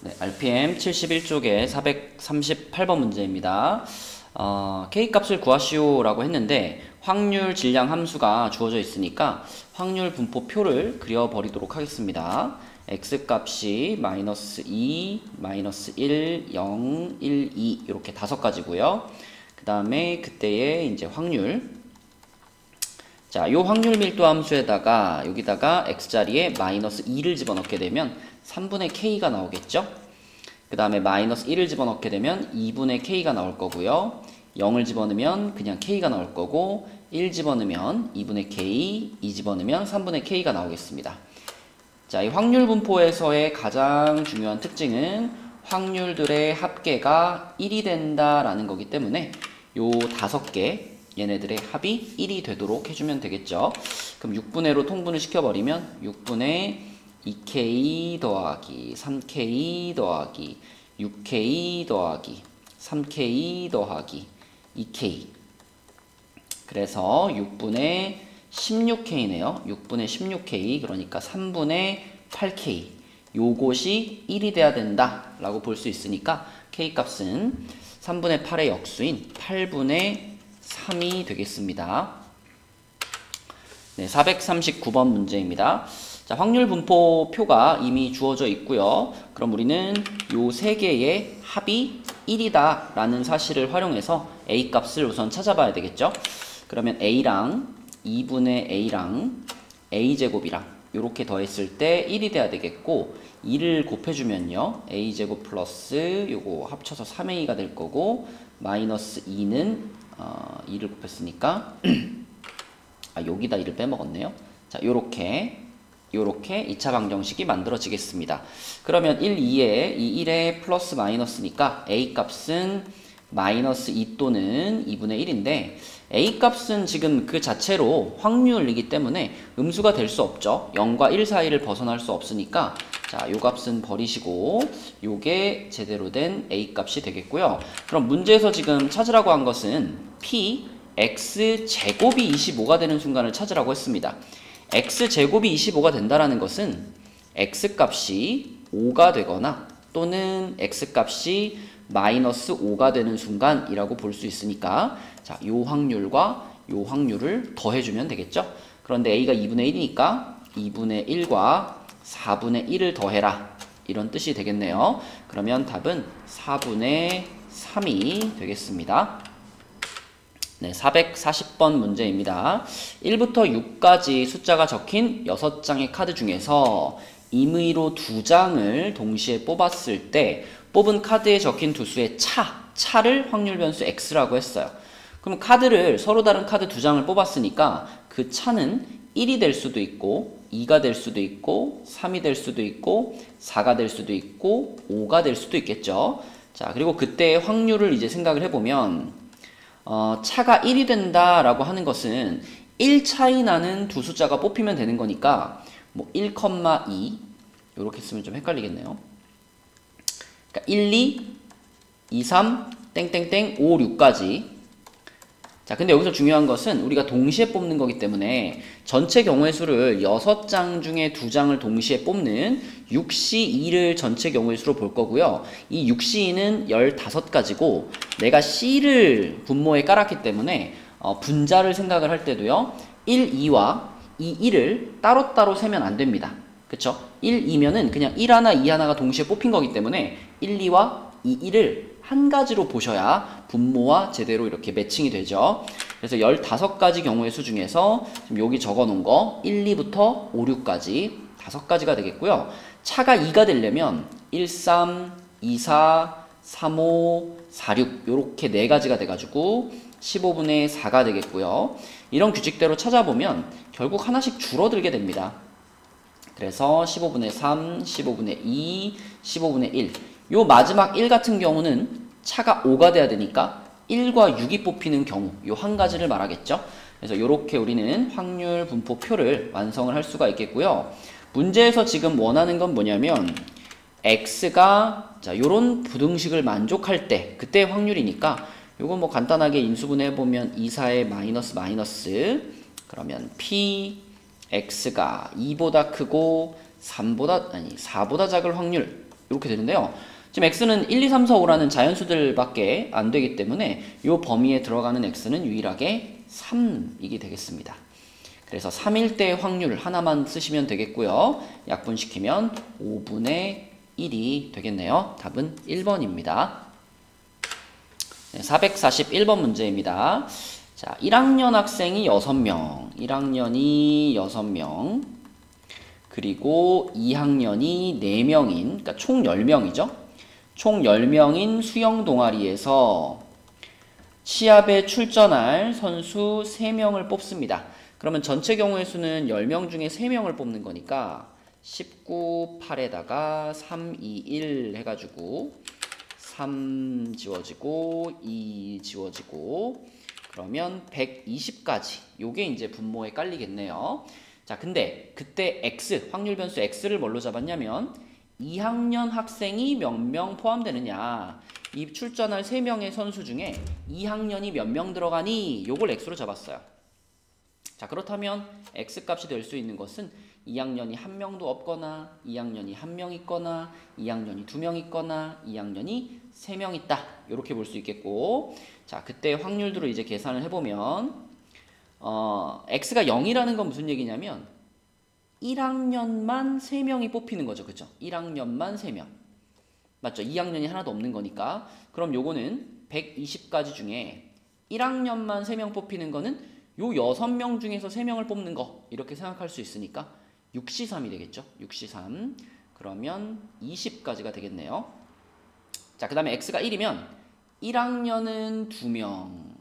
네, RPM 71쪽에 438번 문제입니다. K값을 구하시오라고 했는데 확률 질량 함수가 주어져 있으니까 확률 분포표를 그려버리도록 하겠습니다. X값이 마이너스 2, 마이너스 1, 0, 1, 2 이렇게 5가지고요. 그 다음에 그때의 이제 확률. 자, 요 확률 밀도 함수에다가 여기다가 X자리에 마이너스 2를 집어넣게 되면 3분의 K가 나오겠죠? 그 다음에 마이너스 1을 집어넣게 되면 2분의 K가 나올 거고요. 0을 집어넣으면 그냥 K가 나올 거고 1 집어넣으면 2분의 K, 2 집어넣으면 3분의 K가 나오겠습니다. 자, 이 확률 분포에서의 가장 중요한 특징은 확률들의 합계가 1이 된다라는 거기 때문에 요 5개 얘네들의 합이 1이 되도록 해주면 되겠죠. 그럼 6분의 1로 통분을 시켜버리면 6분의 2K 더하기 3K 더하기 6K 더하기 3K 더하기 2K. 그래서 6분의 16K네요. 6분의 16K, 그러니까 3분의 8K. 요것이 1이 돼야 된다 라고 볼 수 있으니까 K값은 3분의 8의 역수인 8분의 3이 되겠습니다. 네, 439번 문제입니다. 자, 확률 분포표가 이미 주어져 있고요. 그럼 우리는 요 세 개의 합이 1이다 라는 사실을 활용해서 A 값을 우선 찾아봐야 되겠죠. 그러면 A랑 2분의 A랑 A제곱이랑 요렇게 더했을 때 1이 돼야 되겠고 2를 곱해주면요 A제곱 플러스 요거 합쳐서 3A가 될 거고 마이너스 2는 2를 곱했으니까 여기다 2를 빼먹었네요. 자, 요렇게 2차 방정식이 만들어지겠습니다. 그러면 1, 2에 이 1에 플러스 마이너스니까 A 값은 마이너스 2 또는 2분의 1인데 A 값은 지금 그 자체로 확률이기 때문에 음수가 될 수 없죠. 0과 1 사이를 벗어날 수 없으니까 자, 요 값은 버리시고 요게 제대로 된 A 값이 되겠고요. 그럼 문제에서 지금 찾으라고 한 것은 P, X 제곱이 25가 되는 순간을 찾으라고 했습니다. X제곱이 25가 된다라는 것은 X값이 5가 되거나 또는 X값이 마이너스 5가 되는 순간이라고 볼 수 있으니까 자, 요 확률과 요 확률을 더해주면 되겠죠. 그런데 A가 2분의 1이니까 2분의 1과 4분의 1을 더해라 이런 뜻이 되겠네요. 그러면 답은 4분의 3이 되겠습니다. 네, 440번 문제입니다. 1부터 6까지 숫자가 적힌 6장의 카드 중에서 임의로 2장을 동시에 뽑았을 때 뽑은 카드에 적힌 두 수의 차를 확률 변수 x라고 했어요. 그럼 카드를 서로 다른 카드 2장을 뽑았으니까 그 차는 1이 될 수도 있고 2가 될 수도 있고 3이 될 수도 있고 4가 될 수도 있고 5가 될 수도 있겠죠. 자, 그리고 그때의 확률을 이제 생각을 해보면 차가 1이 된다라고 하는 것은 1 차이 나는 두 숫자가 뽑히면 되는 거니까 뭐 1,2 이렇게 쓰면 좀 헷갈리겠네요. 그러니까 1, 2, 2, 3, 땡땡땡, 5, 6까지. 자, 근데 여기서 중요한 것은 우리가 동시에 뽑는 거기 때문에 전체 경우의 수를 6장 중에 2장을 동시에 뽑는 6C2를 전체 경우의 수로 볼 거고요. 이 6C2는 15가지고 내가 C를 분모에 깔았기 때문에 분자를 생각을 할 때도요. 1, 2와 이 1을 따로따로 세면 안 됩니다. 그쵸? 1, 2면은 그냥 1 하나, 2 하나가 동시에 뽑힌 거기 때문에 1, 2와 이 1을 한 가지로 보셔야 분모와 제대로 이렇게 매칭이 되죠. 그래서 15가지 경우의 수 중에서 지금 여기 적어 놓은 거 1, 2부터 5, 6까지 5가지가 되겠고요. 차가 2가 되려면 1, 3, 2, 4, 3, 5, 4, 6 요렇게 4가지가 돼가지고 15분의 4가 되겠고요. 이런 규칙대로 찾아보면 결국 하나씩 줄어들게 됩니다. 그래서 15분의 3, 15분의 2, 15분의 1. 요 마지막 1 같은 경우는 차가 5가 돼야 되니까 1과 6이 뽑히는 경우 요 한 가지를 말하겠죠. 그래서 이렇게 우리는 확률 분포표를 완성을 할 수가 있겠고요. 문제에서 지금 원하는 건 뭐냐면 x가 자 요런 부등식을 만족할 때 그때 확률이니까 요거 뭐 간단하게 인수분해 보면 2, 4의 마이너스 그러면 p x가 2보다 크고 4보다 작을 확률 이렇게 되는데요. 지금 x는 1, 2, 3, 4, 5라는 자연수들밖에 안 되기 때문에 이 범위에 들어가는 x는 유일하게 3이게 되겠습니다. 그래서 3일 때 확률 하나만 쓰시면 되겠고요. 약분시키면 5분의 1이 되겠네요. 답은 1번입니다. 네, 441번 문제입니다. 자, 1학년 학생이 6명, 1학년이 6명, 그리고 2학년이 4명인, 그러니까 총 10명이죠. 총 10명인 수영 동아리에서 시합에 출전할 선수 3명을 뽑습니다. 그러면 전체 경우의 수는 10명 중에 3명을 뽑는 거니까 19, 8에다가 3, 2, 1 해가지고 3 지워지고 2 지워지고 그러면 120까지 요게 이제 분모에 깔리겠네요. 자, 근데 그때 x, 확률 변수 x를 뭘로 잡았냐면 2학년 학생이 몇 명 포함되느냐, 이 출전할 3명의 선수 중에 2학년이 몇 명 들어가니 요걸 x로 잡았어요. 자, 그렇다면 x값이 될 수 있는 것은 2학년이 1명도 없거나 2학년이 1명 있거나 2학년이 2명 있거나 2학년이 3명 있다, 이렇게 볼 수 있겠고, 자, 그때 확률들을 이제 계산을 해보면 x가 0이라는 건 무슨 얘기냐면 1학년만 3명이 뽑히는 거죠. 그죠? 1학년만 3명. 맞죠? 2학년이 하나도 없는 거니까. 그럼 요거는 120가지 중에 1학년만 3명 뽑히는 거는 요 6명 중에서 3명을 뽑는 거, 이렇게 생각할 수 있으니까 6C3이 되겠죠. 6C3. 그러면 20까지가 되겠네요. 자, 그 다음에 x가 1이면 1학년은 2명,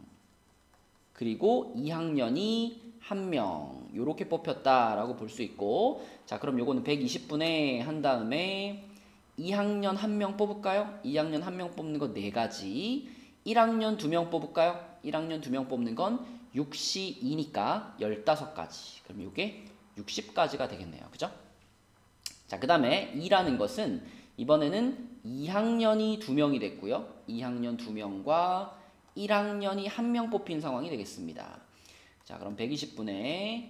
그리고 2학년이 1명, 요렇게 뽑혔다라고 볼 수 있고, 자, 그럼 요거는 120분의 한 다음에 2학년 1명 뽑을까요? 2학년 1명 뽑는 거 4가지. 1학년 2명 뽑을까요? 1학년 2명 뽑는 건 6C2니까 15가지. 그럼 요게 60까지가 되겠네요. 그죠? 자, 그 다음에 2라는 것은 이번에는 2학년이 2명이 됐고요. 2학년 2명과 1학년이 1명 뽑힌 상황이 되겠습니다. 자, 그럼 120분의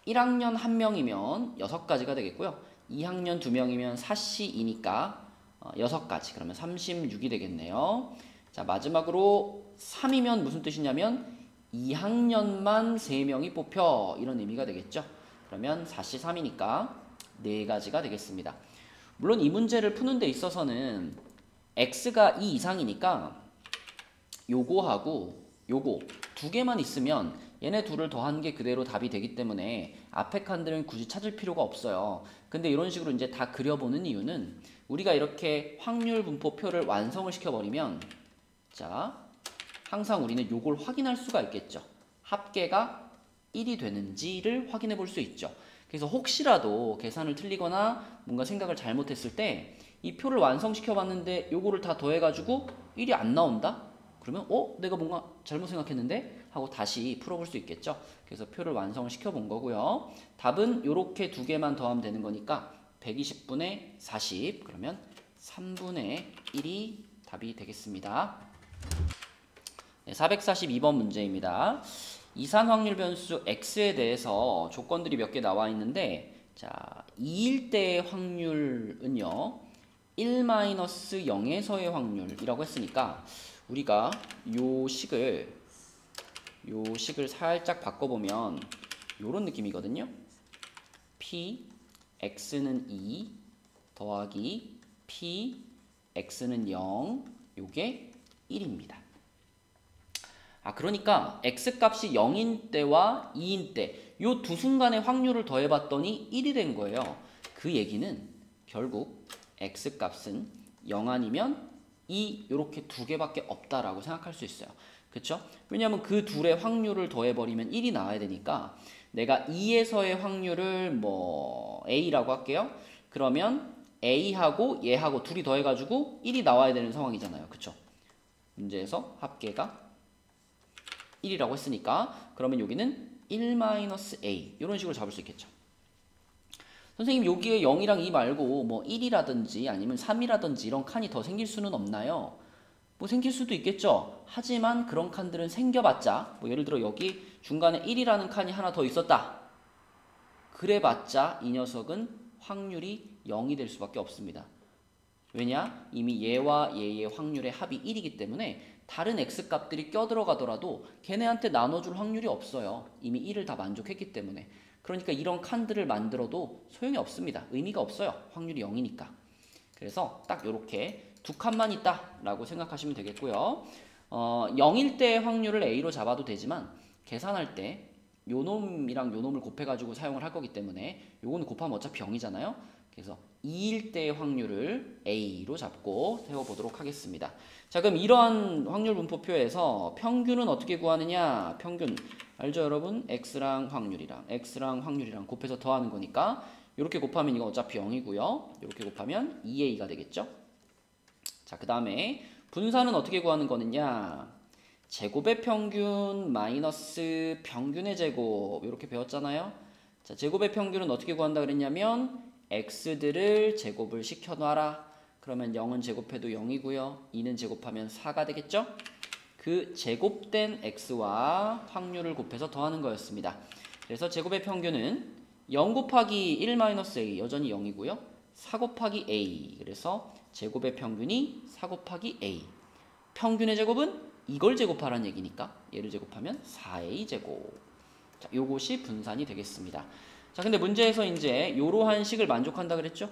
1학년 1명이면 6가지가 되겠고요. 2학년 2명이면 4C2니까 6가지. 그러면 36이 되겠네요. 자, 마지막으로 3이면 무슨 뜻이냐면 2학년만 3명이 뽑혀, 이런 의미가 되겠죠. 그러면 4C3이니까 4가지가 되겠습니다. 물론 이 문제를 푸는 데 있어서는 x가 2 이상이니까 요거하고 요거 두 개만 있으면 얘네 둘을 더한 게 그대로 답이 되기 때문에 앞에 칸들은 굳이 찾을 필요가 없어요. 근데 이런 식으로 이제 다 그려보는 이유는 우리가 이렇게 확률 분포표를 완성을 시켜버리면, 자, 항상 우리는 요걸 확인할 수가 있겠죠. 합계가 1이 되는지를 확인해 볼 수 있죠. 그래서 혹시라도 계산을 틀리거나 뭔가 생각을 잘못했을 때 이 표를 완성시켜 봤는데 요거를 다 더해가지고 1이 안 나온다? 그러면 내가 뭔가 잘못 생각했는데? 하고 다시 풀어볼 수 있겠죠. 그래서 표를 완성을 시켜본 거고요. 답은 요렇게 두 개만 더하면 되는 거니까 120분의 40, 그러면 3분의 1이 답이 되겠습니다. 네, 442번 문제입니다. 이산 확률 변수 x에 대해서 조건들이 몇 개 나와 있는데, 자, 2일 때의 확률은요 1-0에서의 확률이라고 했으니까 우리가 요 식을 살짝 바꿔보면 요런 느낌이거든요. p x는 2 더하기 p x는 0, 요게 1입니다. 그러니까 x값이 0인 때와 2인 때 요 두 순간의 확률을 더해봤더니 1이 된 거예요. 그 얘기는 결국 x값은 0 아니면 2, 요렇게 두 개밖에 없다라고 생각할 수 있어요. 그쵸? 왜냐하면 그 둘의 확률을 더해버리면 1이 나와야 되니까 내가 2에서의 확률을 뭐 a라고 할게요. 그러면 a하고 얘하고 둘이 더해가지고 1이 나와야 되는 상황이잖아요. 그쵸? 문제에서 합계가 1이라고 했으니까 그러면 여기는 1-a 이런 식으로 잡을 수 있겠죠. 선생님, 여기에 0이랑 2 말고 뭐 1이라든지 아니면 3이라든지 이런 칸이 더 생길 수는 없나요? 뭐 생길 수도 있겠죠. 하지만 그런 칸들은 생겨봤자, 뭐 예를 들어 여기 중간에 1이라는 칸이 하나 더 있었다. 그래봤자 이 녀석은 확률이 0이 될 수밖에 없습니다. 왜냐? 이미 얘와 얘의 확률의 합이 1이기 때문에 다른 x 값들이 껴들어가더라도 걔네한테 나눠줄 확률이 없어요. 이미 1을 다 만족했기 때문에. 그러니까 이런 칸들을 만들어도 소용이 없습니다. 의미가 없어요. 확률이 0이니까. 그래서 딱 이렇게 두 칸만 있다라고 생각하시면 되겠고요. 0일 때의 확률을 a로 잡아도 되지만 계산할 때 요 놈이랑 요 놈을 곱해가지고 사용을 할 거기 때문에 요거는 곱하면 어차피 0이잖아요. 그래서 2일 때의 확률을 a로 잡고 세워보도록 하겠습니다. 자, 그럼 이러한 확률 분포표에서 평균은 어떻게 구하느냐? 평균 알죠 여러분? x랑 확률이랑 곱해서 더하는 거니까 이렇게 곱하면 이거 어차피 0이고요. 이렇게 곱하면 2a가 되겠죠? 자, 그 다음에 분산은 어떻게 구하는 거느냐? 제곱의 평균 마이너스 평균의 제곱 이렇게 배웠잖아요. 자, 제곱의 평균은 어떻게 구한다 그랬냐면 x들을 제곱을 시켜놔라. 그러면 0은 제곱해도 0이고요. 2는 제곱하면 4가 되겠죠? 그 제곱된 x와 확률을 곱해서 더하는 거였습니다. 그래서 제곱의 평균은 0 곱하기 1 마이너스 a 여전히 0이고요. 4 곱하기 a 그래서 제곱의 평균이 4 곱하기 a 평균의 제곱은 이걸 제곱하라는 얘기니까 얘를 제곱하면 4a 제곱. 자, 요것이 분산이 되겠습니다. 자, 근데 문제에서 이제 요러한 식을 만족한다 그랬죠?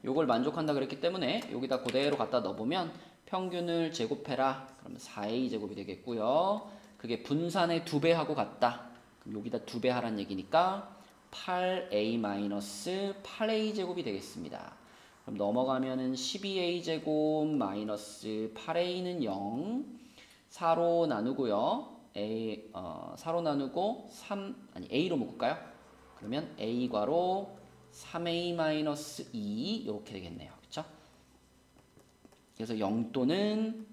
요걸 만족한다 그랬기 때문에 여기다 그대로 갖다 넣어보면 평균을 제곱해라. 그러면 4a 제곱이 되겠고요. 그게 분산의 2배하고 같다. 그럼 여기다 2배 하란 얘기니까 8a-8a 제곱이 되겠습니다. 그럼 넘어가면은 12a 제곱 마이너스 8a는 0. 4로 나누고요. 4로 나누고 3 아니 a로 묶을까요? 그러면 a 괄호 3a-2 이렇게 되겠네요. 그렇죠? 그래서 0 또는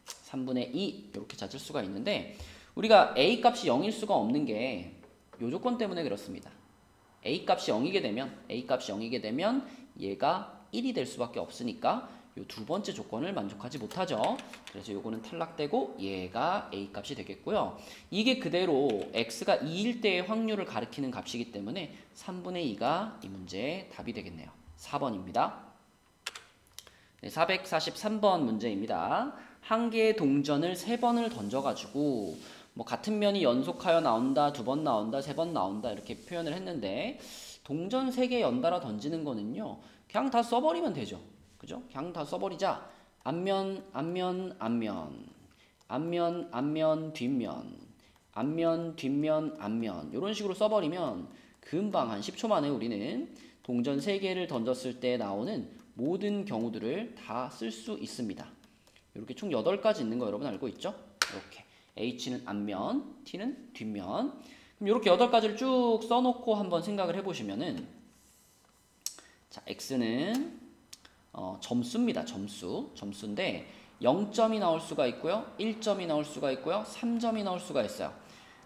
3분의 2 이렇게 찾을 수가 있는데 우리가 a 값이 0일 수가 없는 게 요 조건 때문에 그렇습니다. a 값이 0이게 되면 얘가 1이 될 수밖에 없으니까 요 두 번째 조건을 만족하지 못하죠. 그래서 요거는 탈락되고 얘가 a 값이 되겠고요. 이게 그대로 x가 2일 때의 확률을 가리키는 값이기 때문에 3분의 2가 이 문제의 답이 되겠네요. 4번입니다. 네, 443번 문제입니다. 한 개의 동전을 3번을 던져가지고 뭐 같은 면이 연속하여 나온다, 2번 나온다, 3번 나온다 이렇게 표현을 했는데 동전 3개 연달아 던지는 거는요. 그냥 다 써버리면 되죠. 그죠? 그냥 다 써버리자. 앞면, 앞면, 앞면, 앞면, 앞면, 뒷면, 앞면, 뒷면, 앞면 이런 식으로 써버리면 금방 한 10초 만에 우리는 동전 3개를 던졌을 때 나오는 모든 경우들을 다 쓸 수 있습니다. 이렇게 총 8가지 있는 거 여러분 알고 있죠? 이렇게 H는 앞면, T는 뒷면. 그럼 이렇게 8가지를 쭉 써놓고 한번 생각을 해보시면은 자, X는 점수입니다. 점수인데 0점이 나올 수가 있고요. 1점이 나올 수가 있고요. 3점이 나올 수가 있어요.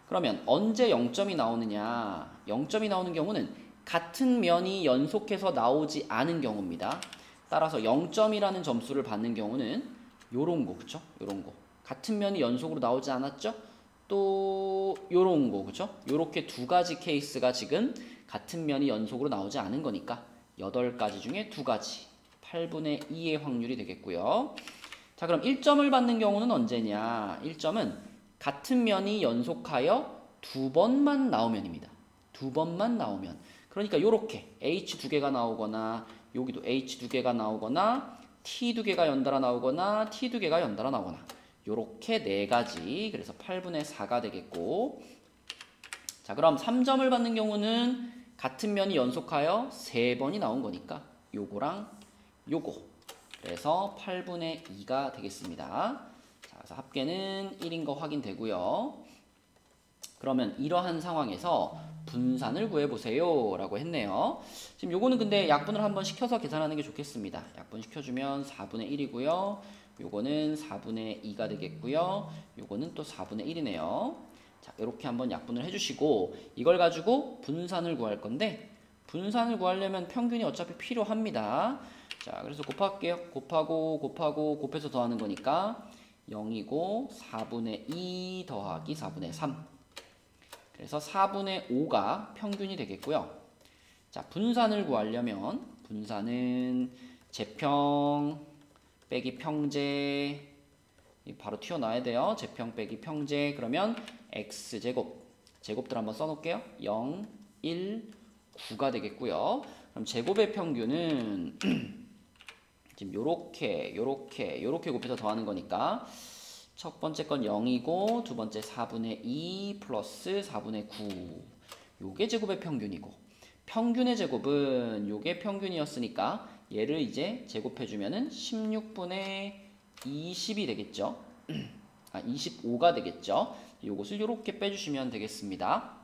그러면 언제 0점이 나오느냐? 0점이 나오는 경우는 같은 면이 연속해서 나오지 않은 경우입니다. 따라서 0점이라는 점수를 받는 경우는 요런 거, 그쵸? 요런 거. 같은 면이 연속으로 나오지 않았죠? 또 요런 거, 그쵸? 요렇게 2가지 케이스가 지금 같은 면이 연속으로 나오지 않은 거니까 8가지 중에 2가지. 8분의 2의 확률이 되겠고요. 자, 그럼 1점을 받는 경우는 언제냐? 1점은 같은 면이 연속하여 2번만 나오면입니다. 2번만 나오면. 그러니까 요렇게 H 2개가 나오거나 여기도 H 2개가 나오거나 T 2개가 연달아 나오거나 T 2개가 연달아 나오거나 요렇게 4가지. 그래서 8분의 4가 되겠고 자, 그럼 3점을 받는 경우는 같은 면이 연속하여 3번이 나온 거니까 요거랑 요거. 그래서 8분의 2가 되겠습니다. 자, 그래서 합계는 1인 거 확인되고요. 그러면 이러한 상황에서 분산을 구해보세요 라고 했네요. 지금 요거는 근데 약분을 한번 시켜서 계산하는 게 좋겠습니다. 약분 시켜주면 4분의 1이고요. 요거는 4분의 2가 되겠고요. 요거는 또 4분의 1이네요. 자, 이렇게 한번 약분을 해주시고 이걸 가지고 분산을 구할 건데 분산을 구하려면 평균이 어차피 필요합니다. 자, 그래서 곱할게요. 곱해서 더하는 거니까 0이고 4분의 2 더하기 4분의 3. 그래서 4분의 5가 평균이 되겠고요. 자, 분산을 구하려면 분산은 제평 빼기 평제, 바로 튀어나와야 돼요. 제평 빼기 평제. 그러면 x제곱, 제곱들 한번 써놓을게요. 0, 1, 9가 되겠고요. 그럼 제곱의 평균은 지금 요렇게 곱해서 더하는 거니까 첫 번째 건 0이고 두 번째 4분의 2 플러스 4분의 9, 요게 제곱의 평균이고, 평균의 제곱은 요게 평균이었으니까 얘를 이제 제곱해주면은 16분의 20이 되겠죠. 25가 되겠죠. 요것을 요렇게 빼주시면 되겠습니다.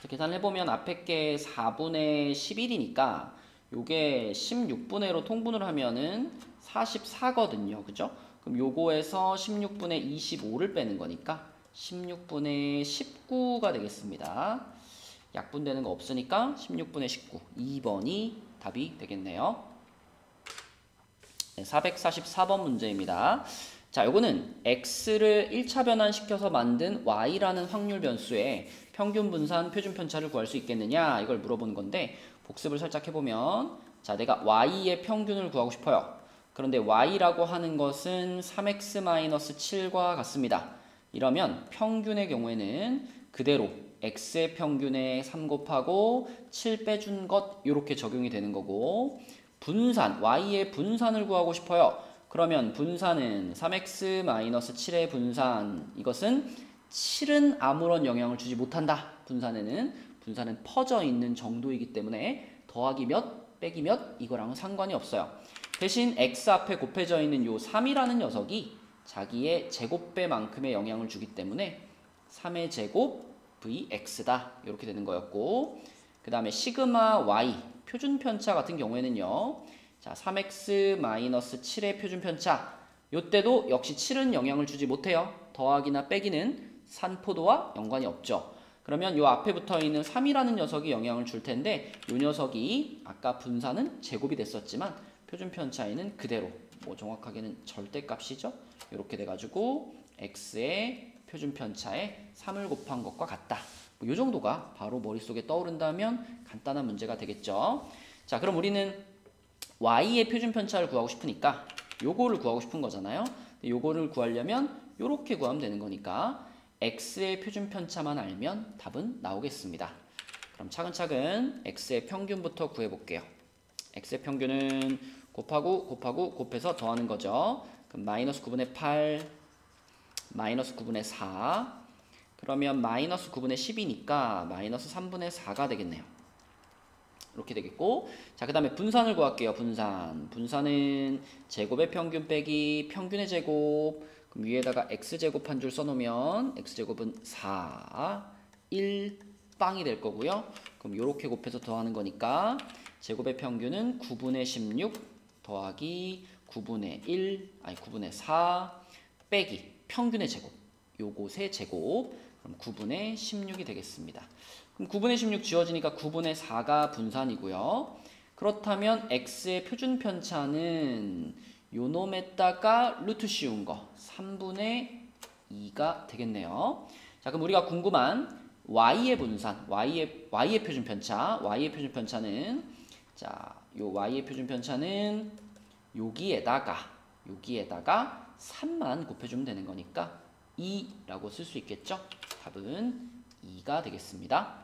계산을 해보면 앞에 게 4분의 11이니까 요게 16분의로 통분을 하면은 44거든요. 그죠? 그럼 요거에서 16분의 25를 빼는 거니까 16분의 19가 되겠습니다. 약분되는 거 없으니까 16분의 19, 2번이 답이 되겠네요. 네, 444번 문제입니다. 자, 요거는 x를 1차 변환시켜서 만든 y라는 확률 변수의 평균 분산 표준 편차를 구할 수 있겠느냐, 이걸 물어보는 건데, 복습을 살짝 해보면, 자, 내가 y의 평균을 구하고 싶어요. 그런데 y라고 하는 것은 3x-7과 같습니다. 이러면 평균의 경우에는 그대로 x의 평균에 3 곱하고 7 빼준 것, 이렇게 적용이 되는 거고, 분산, y의 분산을 구하고 싶어요. 그러면 분산은 3x-7의 분산, 이것은 7은 아무런 영향을 주지 못한다. 분산은 퍼져 있는 정도이기 때문에 더하기 몇, 빼기 몇, 이거랑은 상관이 없어요. 대신 x 앞에 곱해져 있는 요 3이라는 녀석이 자기의 제곱배만큼의 영향을 주기 때문에 3의 제곱 vx다. 이렇게 되는 거였고, 그 다음에 시그마 y, 표준 편차 같은 경우에는요, 자, 3x-7의 표준 편차, 요때도 역시 7은 영향을 주지 못해요. 더하기나 빼기는 산포도와 연관이 없죠. 그러면 요 앞에 붙어 있는 3이라는 녀석이 영향을 줄 텐데, 요 녀석이 아까 분산은 제곱이 됐었지만 표준 편차에는 그대로, 뭐 정확하게는 절대값이죠. 이렇게 돼가지고 x의 표준 편차에 3을 곱한 것과 같다. 뭐 요 정도가 바로 머릿속에 떠오른다면 간단한 문제가 되겠죠. 자, 그럼 우리는 y의 표준 편차를 구하고 싶으니까 요거를 구하고 싶은 거잖아요. 요거를 구하려면 요렇게 구하면 되는 거니까 x의 표준 편차만 알면 답은 나오겠습니다. 그럼 차근차근 x의 평균부터 구해볼게요. x의 평균은 곱해서 더하는 거죠. 그럼 마이너스 9분의 8, 마이너스 9분의 4, 그러면 마이너스 9분의 10이니까 마이너스 3분의 4가 되겠네요. 이렇게 되겠고, 자, 그 다음에 분산을 구할게요. 분산은 제곱의 평균 빼기 평균의 제곱, 그럼 위에다가 x제곱 한 줄 써놓으면 x제곱은 4, 1, 빵이 될 거고요. 그럼 요렇게 곱해서 더하는 거니까 제곱의 평균은 9분의 16 더하기 9분의 4 빼기 평균의 제곱, 요것의 제곱, 그럼 9분의 16이 되겠습니다. 그럼 9분의 16 지워지니까 9분의 4가 분산이고요. 그렇다면 x의 표준 편차는 요 놈에다가 루트 씌운 거 3분의 2가 되겠네요. 자, 그럼 우리가 궁금한 y의 분산, y의 표준 편차는, 자, 요 y의 표준 편차는 여기에다가 3만 곱해주면 되는 거니까 2라고 쓸 수 있겠죠? 답은 2가 되겠습니다.